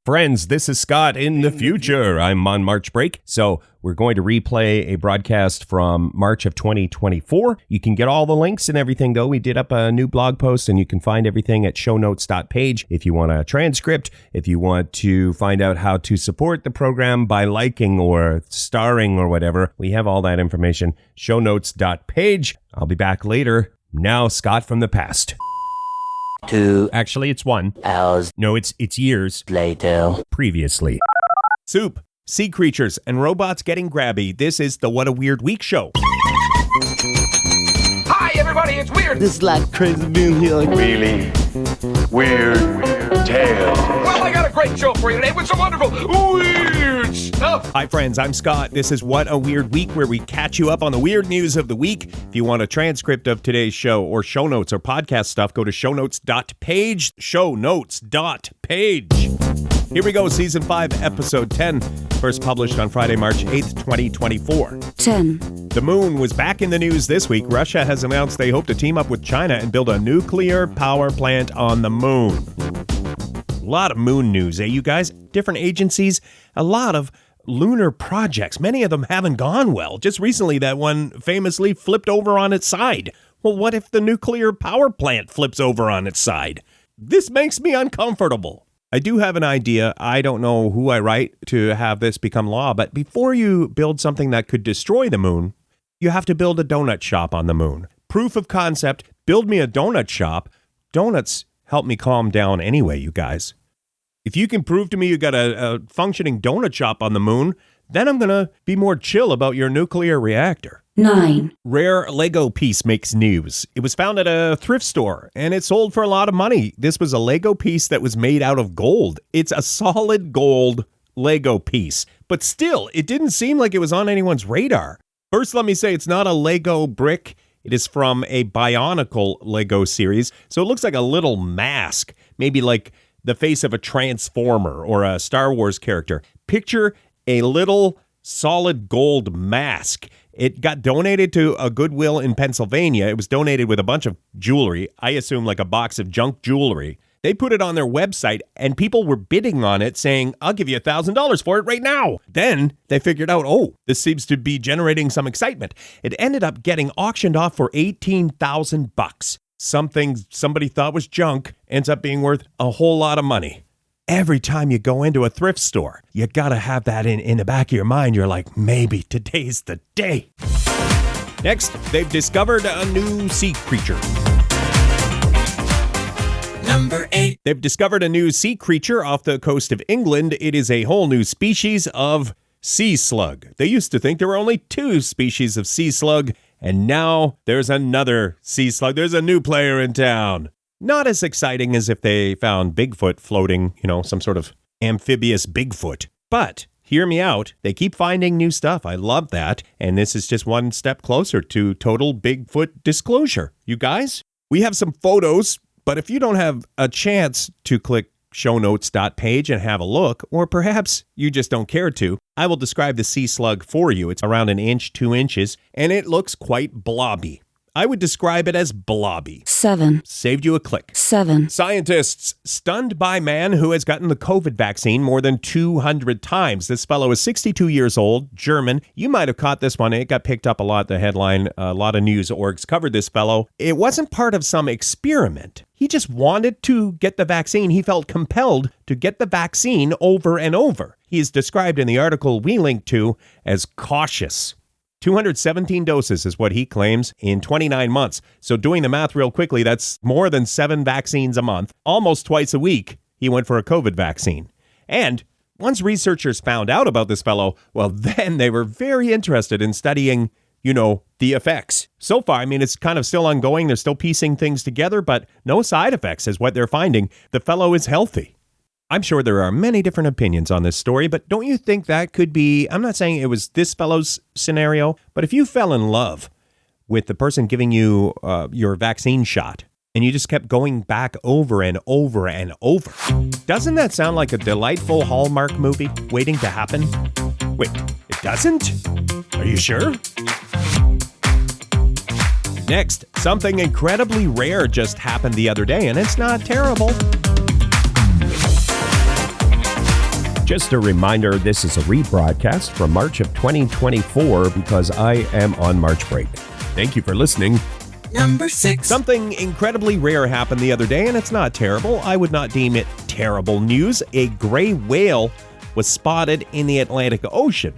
Friends, this is Scott in the future. I'm on March break, so we're going to replay a broadcast from March of 2024. You can get all the links and everything, though. We did up a new blog post, and you can find everything at shownotes.page. If you want a transcript, if you want to find out how to support the program by liking or starring or whatever, we have all that information. Shownotes.page. I'll be back later. Now, Scott from the past. 2 Actually, it's 1 hours No, it's years later. previously. Soup, sea creatures, and robots getting grabby. This is the What a Weird Week show. Hi, everybody, it's Weird. This is like crazy being here. Like, Really weird tales. Well, I got a great show for you today with some wonderful weird stuff. Hi, friends. I'm Scott. This is What a Weird Week, where we catch you up on the weird news of the week. If you want a transcript of today's show or show notes or podcast stuff, go to shownotes.page. Shownotes.page. Here we go. Season 5, Episode 10. First published on Friday, March 8th, 2024. 10. The moon was back in the news this week. Russia has announced they hope to team up with China and build a nuclear power plant on the moon. A lot of moon news, you guys? Different agencies, a lot of lunar projects. Many of them haven't gone well. Just recently, that one famously flipped over on its side. Well, what if the nuclear power plant flips over on its side? This makes me uncomfortable. I do have an idea. I don't know who I write to have this become law, but before you build something that could destroy the moon, you have to build a donut shop on the moon. Proof of concept, build me a donut shop. Donuts help me calm down anyway, you guys. If you can prove to me you got a functioning donut shop on the moon, then I'm going to be more chill about your nuclear reactor. 9. Rare Lego piece makes news. It was found at a thrift store, and it sold for a lot of money. This was a Lego piece that was made out of gold. It's a solid gold Lego piece. But still, it didn't seem like it was on anyone's radar. First, let me say it's not a Lego brick. It is from a Bionicle Lego series, so it looks like a little mask, maybe like the face of a Transformer or a Star Wars character. Picture a little solid gold mask. It got donated to a Goodwill in Pennsylvania. It was donated with a bunch of jewelry. I assume like a box of junk jewelry. They put it on their website, and people were bidding on it, saying, I'll give you $1,000 for it right now. Then they figured out, this seems to be generating some excitement. It ended up getting auctioned off for $18,000. Something somebody thought was junk ends up being worth a whole lot of money. Every time you go into a thrift store, you gotta have that in the back of your mind. You're like, maybe today's the day. Next, they've discovered a new sea creature. Number 8. They've discovered a new sea creature off the coast of England. It is a whole new species of sea slug. They used to think there were only 2 species of sea slug, and now there's another sea slug. There's a new player in town. Not as exciting as if they found Bigfoot floating, some sort of amphibious Bigfoot. But hear me out. They keep finding new stuff. I love that. And this is just one step closer to total Bigfoot disclosure. You guys, we have some photos, but if you don't have a chance to click shownotes.page and have a look, or perhaps you just don't care to, I will describe the sea slug for you. It's around 1 inch, 2 inches, and it looks quite blobby. I would describe it as blobby. 7. Saved you a click. 7. Scientists stunned by man who has gotten the COVID vaccine more than 200 times. This fellow is 62 years old, German. You might have caught this one. It got picked up a lot, the headline. A lot of news orgs covered this fellow. It wasn't part of some experiment. He just wanted to get the vaccine. He felt compelled to get the vaccine over and over. He is described in the article we linked to as cautious. 217 doses is what he claims in 29 months. So doing the math real quickly, that's more than 7 vaccines a month. Almost twice a week, he went for a COVID vaccine. And once researchers found out about this fellow, well, then they were very interested in studying, the effects. So far, it's kind of still ongoing. They're still piecing things together, but no side effects is what they're finding. The fellow is healthy. I'm sure there are many different opinions on this story, but don't you think that could be, I'm not saying it was this fellow's scenario, but if you fell in love with the person giving you your vaccine shot, and you just kept going back over and over and over, doesn't that sound like a delightful Hallmark movie waiting to happen? Wait, it doesn't? Are you sure? Next, something incredibly rare just happened the other day, and it's not terrible. Just a reminder, this is a rebroadcast from March of 2024 because I am on March break. Thank you for listening. Number 6. Something incredibly rare happened the other day, and it's not terrible. I would not deem it terrible news. A gray whale was spotted in the Atlantic Ocean.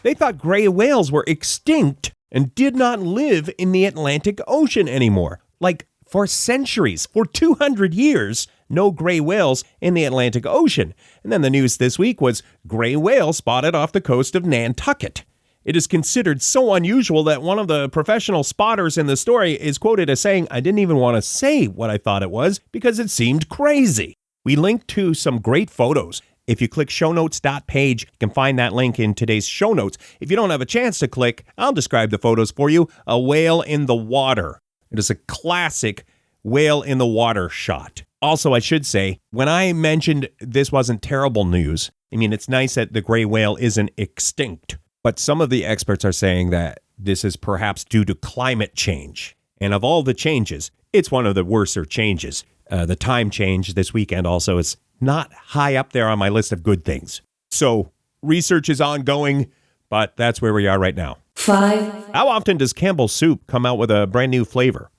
They thought gray whales were extinct and did not live in the Atlantic Ocean anymore. Like for centuries, for 200 years, no gray whales in the Atlantic Ocean. And then the news this week was gray whale spotted off the coast of Nantucket. It is considered so unusual that one of the professional spotters in the story is quoted as saying, "I didn't even want to say what I thought it was because it seemed crazy." We linked to some great photos. If you click shownotes.page, you can find that link in today's show notes. If you don't have a chance to click, I'll describe the photos for you. A whale in the water. It is a classic whale in the water shot. Also, I should say, when I mentioned this wasn't terrible news, I mean, it's nice that the gray whale isn't extinct. But some of the experts are saying that this is perhaps due to climate change. And of all the changes, it's one of the worser changes. The time change this weekend also is not high up there on my list of good things. So research is ongoing, but that's where we are right now. 5. How often does Campbell's Soup come out with a brand new flavor?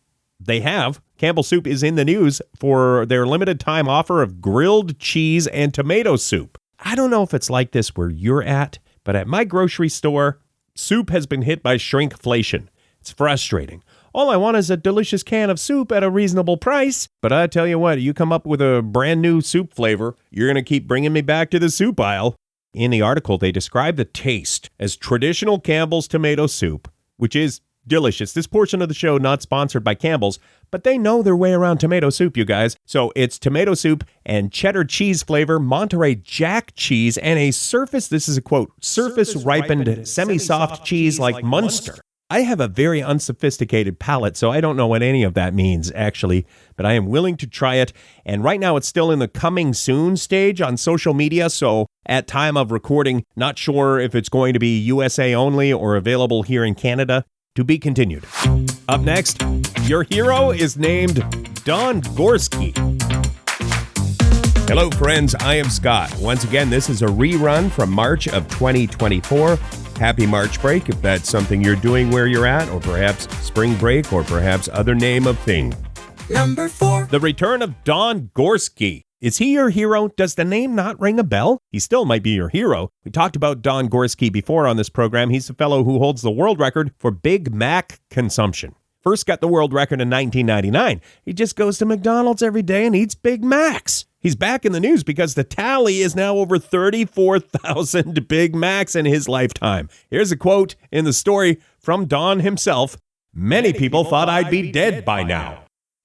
They have. Campbell's Soup is in the news for their limited time offer of grilled cheese and tomato soup. I don't know if it's like this where you're at, but at my grocery store, soup has been hit by shrinkflation. It's frustrating. All I want is a delicious can of soup at a reasonable price. But I tell you what, you come up with a brand new soup flavor, you're going to keep bringing me back to the soup aisle. In the article, they describe the taste as traditional Campbell's tomato soup, which is delicious. This portion of the show not sponsored by Campbell's, but they know their way around tomato soup, you guys. So it's tomato soup and cheddar cheese flavor, Monterey Jack cheese, and a this is a quote, surface-ripened semi-soft cheese like Munster. I have a very unsophisticated palate, so I don't know what any of that means, actually, but I am willing to try it. And right now it's still in the coming soon stage on social media, so at time of recording, not sure if it's going to be USA only or available here in Canada. To be continued. Up next, your hero is named Don Gorski. Hello, friends. I am Scott. Once again, this is a rerun from March of 2024. Happy March break, if that's something you're doing where you're at, or perhaps spring break, or perhaps other name of thing. Number 4. The return of Don Gorski. Is he your hero? Does the name not ring a bell? He still might be your hero. We talked about Don Gorski before on this program. He's the fellow who holds the world record for Big Mac consumption. First got the world record in 1999. He just goes to McDonald's every day and eats Big Macs. He's back in the news because the tally is now over 34,000 Big Macs in his lifetime. Here's a quote in the story from Don himself. Many people thought I'd be dead by now.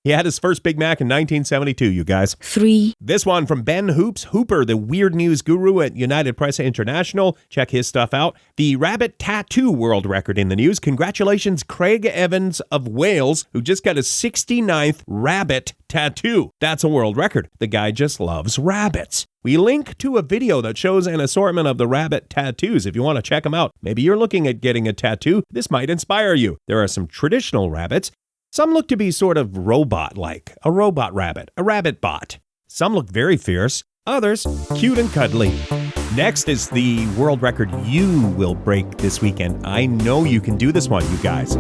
He had his first Big Mac in 1972, you guys. 3. This one from Ben Hooper, the weird news guru at United Press International. Check his stuff out. The rabbit tattoo world record in the news. Congratulations, Craig Evans of Wales, who just got his 69th rabbit tattoo. That's a world record. The guy just loves rabbits. We link to a video that shows an assortment of the rabbit tattoos if you want to check them out. Maybe you're looking at getting a tattoo. This might inspire you. There are some traditional rabbits. Some look to be sort of robot-like, a robot rabbit, a rabbit bot. Some look very fierce, others cute and cuddly. Next is the world record you will break this weekend. I know you can do this one, you guys.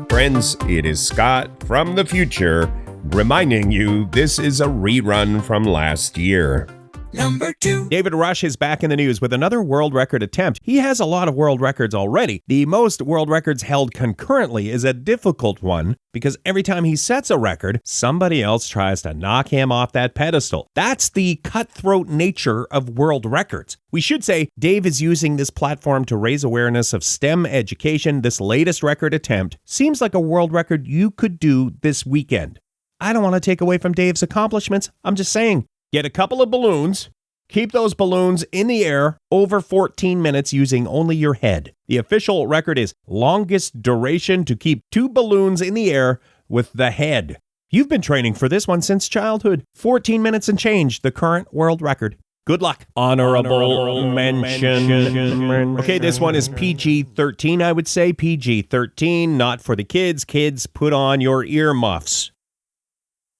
Friends, it is Scott from the future reminding you this is a rerun from last year. Number 2. David Rush is back in the news with another world record attempt. He has a lot of world records already. The most world records held concurrently is a difficult one because every time he sets a record, somebody else tries to knock him off that pedestal. That's the cutthroat nature of world records. We should say Dave is using this platform to raise awareness of STEM education. This latest record attempt seems like a world record you could do this weekend. I don't want to take away from Dave's accomplishments. I'm just saying, get a couple of balloons, keep those balloons in the air over 14 minutes using only your head. The official record is longest duration to keep 2 balloons in the air with the head. You've been training for this one since childhood. 14 minutes and change, the current world record. Good luck. Honorable mention. Okay, this one is PG-13, I would say. PG-13, not for the kids. Kids, put on your earmuffs.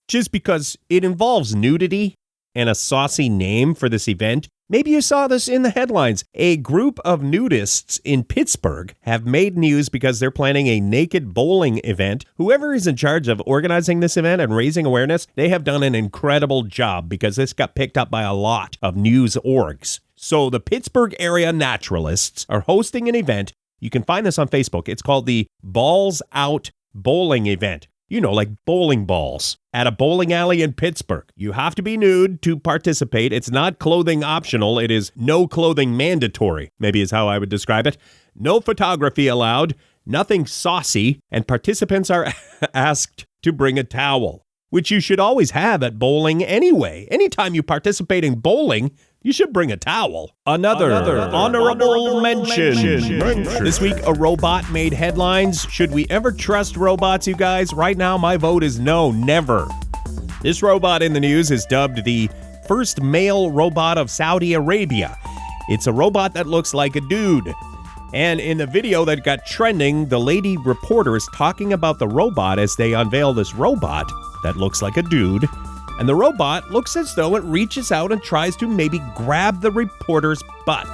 Just because it involves nudity, and a saucy name for this event? Maybe you saw this in the headlines. A group of nudists in Pittsburgh have made news because they're planning a naked bowling event. Whoever is in charge of organizing this event and raising awareness, they have done an incredible job because this got picked up by a lot of news orgs. So the Pittsburgh area naturalists are hosting an event. You can find this on Facebook. It's called the Balls Out Bowling Event. You know, like bowling balls at a bowling alley in Pittsburgh. You have to be nude to participate. It's not clothing optional. It is no clothing mandatory, maybe is how I would describe it. No photography allowed, nothing saucy, and participants are asked to bring a towel, which you should always have at bowling anyway. Anytime you participate in bowling, you should bring a towel. Another honorable mention. This week, a robot made headlines. Should we ever trust robots, you guys? Right now, my vote is no, never. This robot in the news is dubbed the first male robot of Saudi Arabia. It's a robot that looks like a dude. And in the video that got trending, the lady reporter is talking about the robot as they unveil this robot that looks like a dude. And the robot looks as though it reaches out and tries to maybe grab the reporter's butt.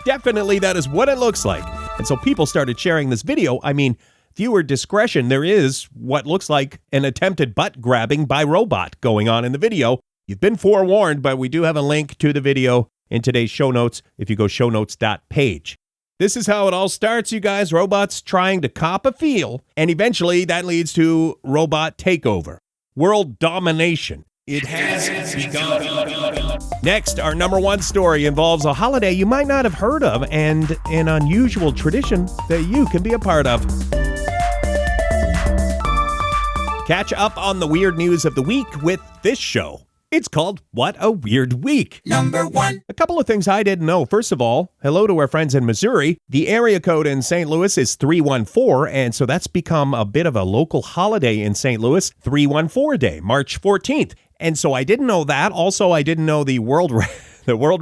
Definitely that is what it looks like. And so people started sharing this video. I mean, viewer discretion, there is what looks like an attempted butt grabbing by robot going on in the video. You've been forewarned, but we do have a link to the video in today's show notes if you go shownotes.page. This is how it all starts, you guys. Robots trying to cop a feel, and eventually that leads to robot takeover. World domination. It has begun. Next, our number one story involves a holiday you might not have heard of and an unusual tradition that you can be a part of. Catch up on the weird news of the week with this show. It's called What a Weird Week. Number 1. A couple of things I didn't know. First of all, hello to our friends in Missouri. The area code in St. Louis is 314, and so that's become a bit of a local holiday in St. Louis, 314 Day, March 14th. And so I didn't know that. Also, I didn't know the world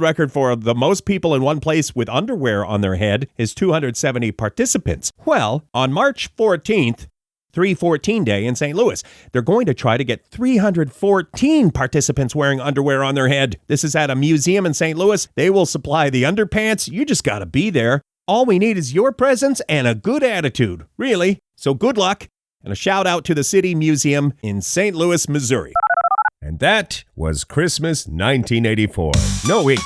record for the most people in one place with underwear on their head is 270 participants. Well, on March 14th, 314 Day in St. Louis, they're going to try to get 314 participants wearing underwear on their head. This is at a museum in St. Louis. They will supply the underpants. You just got to be there. All we need is your presence and a good attitude, really. So good luck, and a shout out to the City Museum in St. Louis, Missouri. And that was Christmas 1984. No, wait,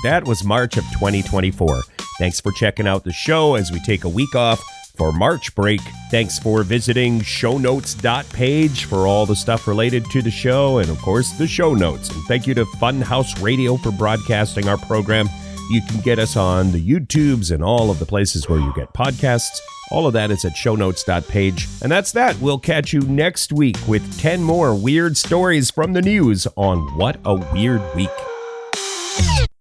that was March of 2024. Thanks for checking out the show as we take a week off for March break. Thanks for visiting shownotes.page for all the stuff related to the show and, of course, the show notes. And thank you to Funhouse Radio for broadcasting our program. You can get us on the YouTubes and all of the places where you get podcasts. All of that is at shownotes.page. And that's that. We'll catch you next week with 10 more weird stories from the news on What a Weird Week.